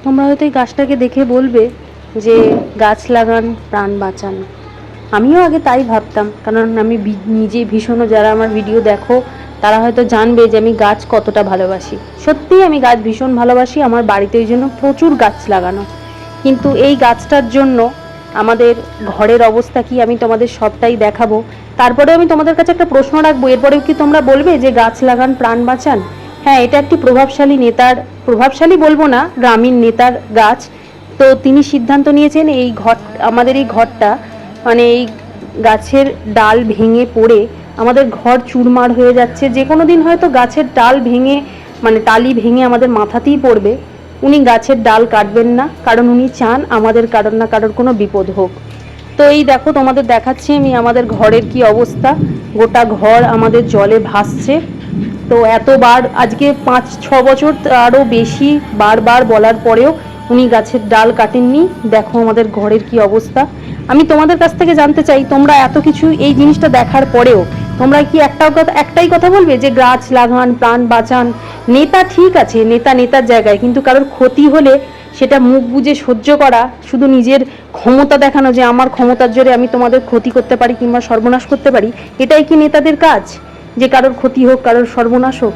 তোমরা হয়তো এই গাছটাকে দেখে বলবে যে গাছ লাগান প্রাণ বাঁচান। আমিও আগে তাই ভাবতাম, কারণ আমি নিজে ভীষণও, যারা আমার ভিডিও দেখো তারা হয়তো জানবে যে আমি গাছ কতটা ভালোবাসি। সত্যিই আমি গাছ ভীষণ ভালোবাসি, আমার বাড়িতে ওই জন্য প্রচুর গাছ লাগানো। কিন্তু এই গাছটার জন্য আমাদের ঘরের অবস্থা কি আমি তোমাদের সবটাই দেখাবো। তারপরে আমি তোমাদের কাছে একটা প্রশ্ন রাখবো, এরপরেও কি তোমরা বলবে যে গাছ লাগান প্রাণ বাঁচান? হ্যাঁ, এটা একটি প্রভাবশালী নেতার, প্রভাবশালী বলবো না, গ্রামীণ নেতার গাছ। তো তিনি সিদ্ধান্ত নিয়েছেন এই ঘর, আমাদের এই ঘরটা, মানে এই গাছের ডাল ভেঙে পড়ে আমাদের ঘর চুরমার হয়ে যাচ্ছে। যে কোনো দিন হয়তো গাছের ডাল ভেঙে, মানে টালি ভেঙে আমাদের মাথাতেই পড়বে। উনি গাছের ডাল কাটবেন না, কারণ উনি চান আমাদের কারোর না কারোর কোনো বিপদ হোক। তো এই দেখো তোমাদের দেখাচ্ছি আমি আমাদের ঘরের কি অবস্থা। গোটা ঘর আমাদের জলে ভাসছে। তো এতবার, আজকে 5-6 বছর আরও বেশি বারবার বলার পরেও উনি গাছের ডাল কাটেননি। দেখো আমাদের ঘরের কি অবস্থা। আমি তোমাদের কাছ থেকে জানতে চাই, তোমরা এত কিছু এই জিনিসটা দেখার পরেও তোমরা কি একটাই কথা বলবে যে গাছ লাগান প্রাণ বাঁচান? নেতা ঠিক আছে, নেতা নেতার জায়গায়, কিন্তু কারোর ক্ষতি হলে সেটা মুখ বুজে সহ্য করা, শুধু নিজের ক্ষমতা দেখানো যে আমার ক্ষমতার জোরে আমি তোমাদের ক্ষতি করতে পারি কিংবা সর্বনাশ করতে পারি, এটাই কি নেতাদের কাজ? যে কারোর ক্ষতি হোক, কারোর সর্বনাশ হোক?